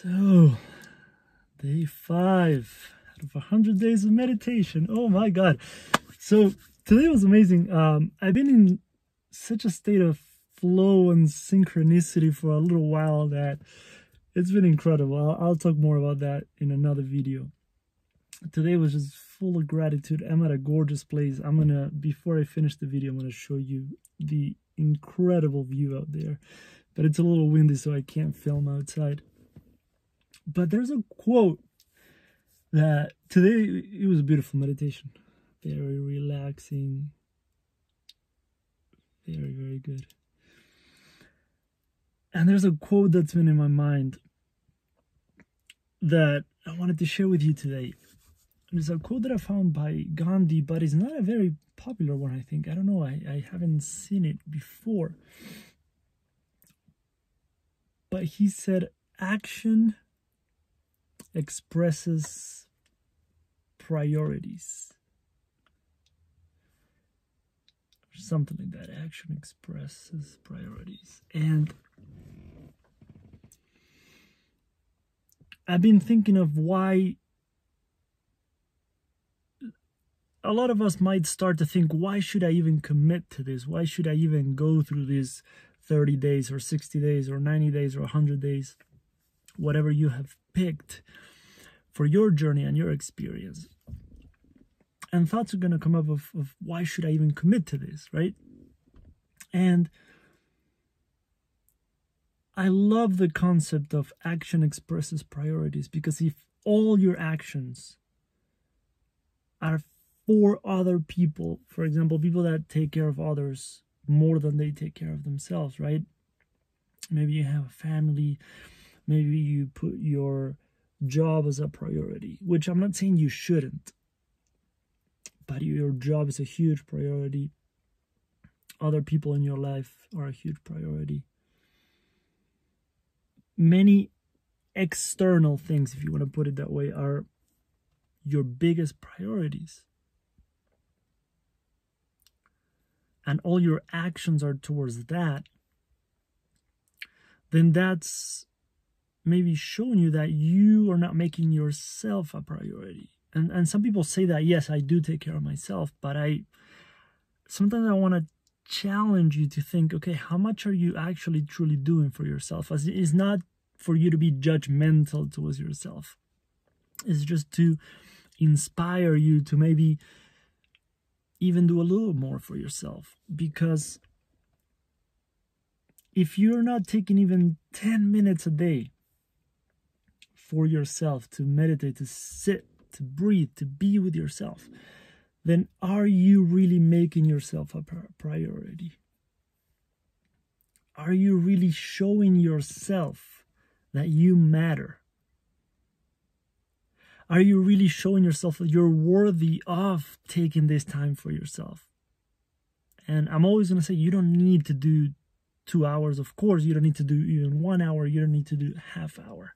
So, day 5 out of 100 days of meditation. Oh my God. So, today was amazing. I've been in such a state of flow and synchronicity for a little while that it's been incredible. I'll talk more about that in another video. Today was just full of gratitude. I'm at a gorgeous place. Before I finish the video, I'm gonna show you the incredible view out there. But it's a little windy, so I can't film outside. But there's a quote that today, it was a beautiful meditation. Very relaxing. Very, very good. And there's a quote that's been in my mind that I wanted to share with you today. It's a quote that I found by Gandhi, but it's not a very popular one, I think. I don't know. I haven't seen it before. But he said, action expresses priorities. Or something like that. Action expresses priorities. And I've been thinking of why a lot of us might start to think, why should I even commit to this? Why should I even go through this 30 days or 60 days or 90 days or 100 days? Whatever you have picked for your journey and your experience. And thoughts are going to come up of why should I even commit to this, right? And I love the concept of action expresses priorities, because if all your actions are for other people, for example, people that take care of others more than they take care of themselves, right? Maybe you have a family, maybe you put your job as a priority, which I'm not saying you shouldn't, but your job is a huge priority. Other people in your life are a huge priority. Many external things, if you want to put it that way, are your biggest priorities. And all your actions are towards that, then that's maybe showing you that you are not making yourself a priority. And some people say that, yes, I do take care of myself, but sometimes I want to challenge you to think, okay, how much are you actually truly doing for yourself? As it's not for you to be judgmental towards yourself. It's just to inspire you to maybe even do a little more for yourself. Because if you're not taking even 10 minutes a day for yourself to meditate, to sit, to breathe, to be with yourself, then are you really making yourself a priority? Are you really showing yourself that you matter? Are you really showing yourself that you're worthy of taking this time for yourself? And I'm always going to say, you don't need to do 2 hours. Of course, you don't need to do even 1 hour. You don't need to do half hour.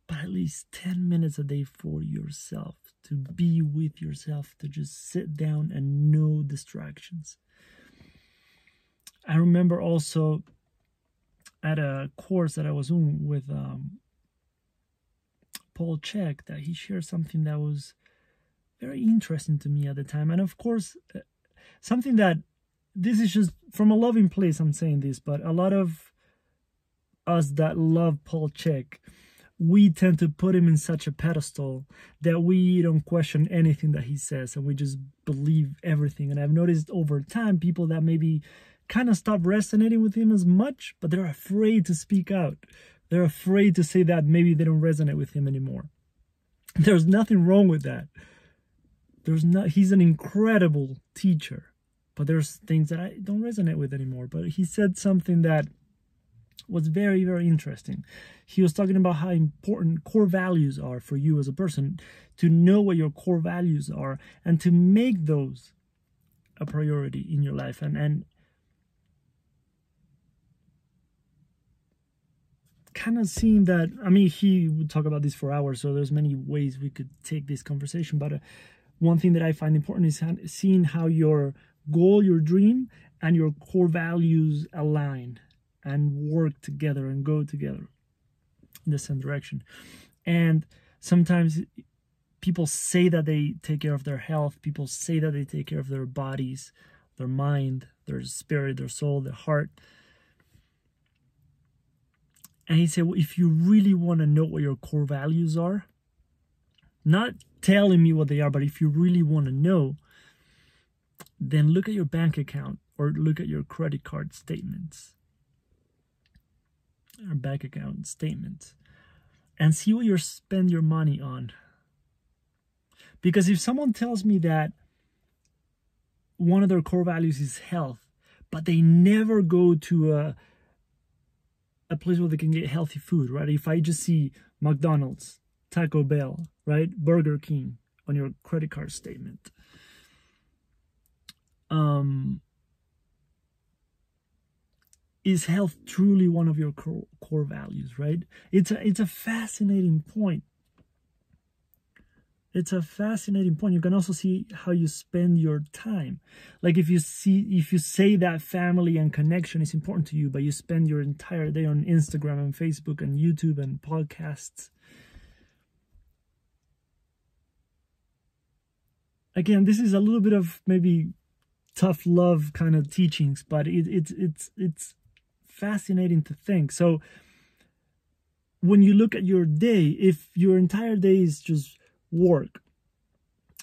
But at least 10 minutes a day for yourself, to be with yourself, to just sit down and no distractions. I remember also at a course that I was in with Paul Chek, that he shared something that was very interesting to me at the time. And of course, something that, this is just from a loving place I'm saying this, but a lot of us that love Paul Chek, we tend to put him in such a pedestal that we don't question anything that he says, and we just believe everything. And I've noticed over time, people that maybe kind of stop resonating with him as much, but they're afraid to speak out. They're afraid to say that maybe they don't resonate with him anymore. There's nothing wrong with that. He's an incredible teacher, but there's things that I don't resonate with anymore. But he said something that was very, very interesting. He was talking about how important core values are for you as a person, to know what your core values are and to make those a priority in your life. And kind of seeing that, I mean, he would talk about this for hours, so there's many ways we could take this conversation, but one thing that I find important is seeing how your goal, your dream, and your core values align and work together and go together. in the same direction. And sometimes people say that they take care of their health. People say that they take care of their bodies, their mind, their spirit, their soul, their heart. And he said, well, if you really want to know what your core values are, not telling me what they are, but if you really want to know, then look at your bank account or look at your credit card statements or bank account statements and see what you spend your money on. Because if someone tells me that one of their core values is health, but they never go to a place where they can get healthy food, right? If I just see McDonald's, Taco Bell, right, Burger King on your credit card statement, is health truly one of your core values, right? It's a fascinating point. It's a fascinating point. You can also see how you spend your time. Like if you say that family and connection is important to you, but you spend your entire day on Instagram and Facebook and YouTube and podcasts. Again, this is a little bit of maybe tough love kind of teachings, but it's fascinating to think. So when you look at your day, if your entire day is just work,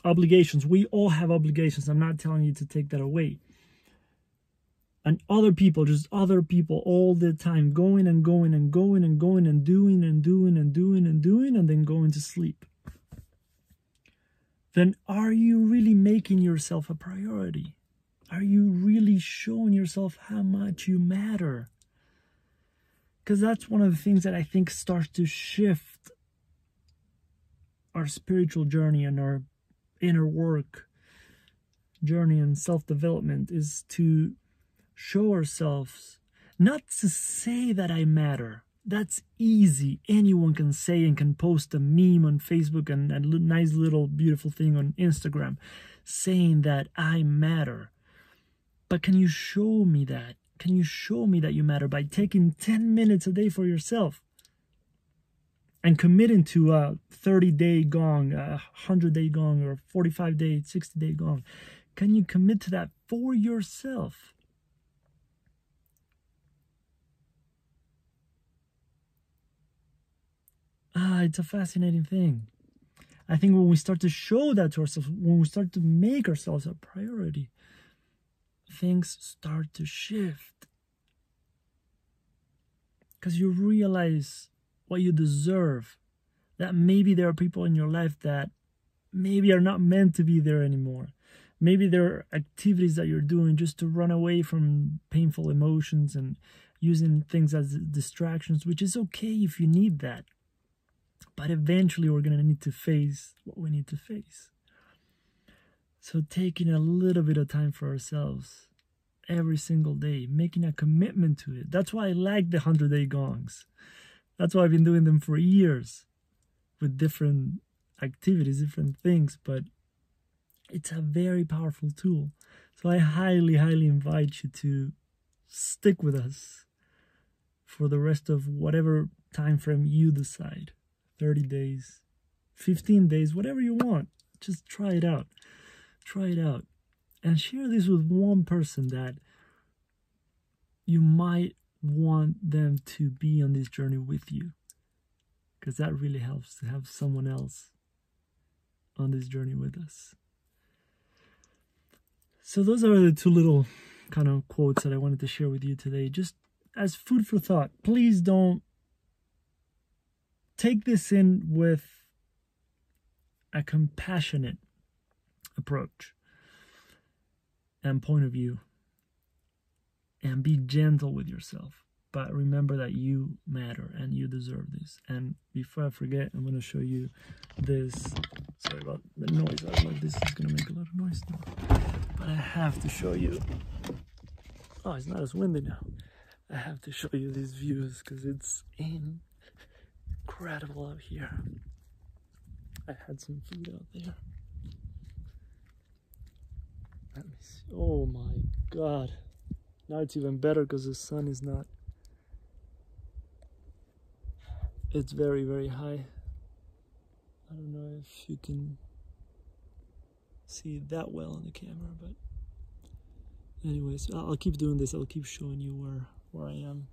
obligations, we all have obligations. I'm not telling you to take that away. And other people, just other people all the time, going and going and going and going and doing and doing and doing and doing and then going to sleep. Then are you really making yourself a priority? Are you really showing yourself how much you matter? Because that's one of the things that I think starts to shift our spiritual journey and our inner work journey and self-development, is to show ourselves, not to say that I matter. That's easy. Anyone can say and can post a meme on Facebook and a nice little beautiful thing on Instagram saying that I matter. But can you show me that? Can you show me that you matter by taking 10 minutes a day for yourself? And committing to a 30-day gong, a 100-day gong, or a 45-day, 60-day gong. Can you commit to that for yourself? It's a fascinating thing. I think when we start to show that to ourselves, when we start to make ourselves a priority, things start to shift. Because you realize what you deserve, that maybe there are people in your life that maybe are not meant to be there anymore. Maybe there are activities that you're doing just to run away from painful emotions and using things as distractions, which is okay if you need that. But eventually we're going to need to face what we need to face. So taking a little bit of time for ourselves every single day, making a commitment to it. That's why I like the 100-day gongs. That's why I've been doing them for years with different activities, different things, but it's a very powerful tool. So I highly, highly invite you to stick with us for the rest of whatever time frame you decide. 30 days, 15 days, whatever you want. Just try it out. Try it out. And share this with one person that you might want them to be on this journey with you. Because that really helps to have someone else on this journey with us. So those are the two little kind of quotes that I wanted to share with you today. Just as food for thought. Please don't take this in with a compassionate approach and point of view, and be gentle with yourself. But remember that you matter and you deserve this. And before I forget, I'm going to show you this. Sorry about the noise. I don't know if this is going to make a lot of noise now, but I have to show you. Oh, it's not as windy now. I have to show you these views because it's incredible out here. I had some food out there. Let me see. Oh my god. Now it's even better because the sun is not it's very, very high. I don't know if you can see it that well on the camera, but anyways, I'll keep doing this. I'll keep showing you where I am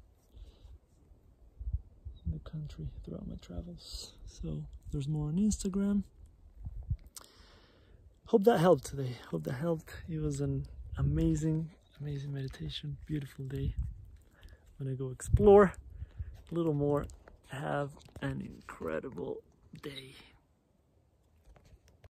in the country throughout my travels. So there's more on Instagram. Hope that helped today. Hope that helped. It was an amazing meditation. Beautiful day. I'm gonna go explore a little more. Have an incredible day.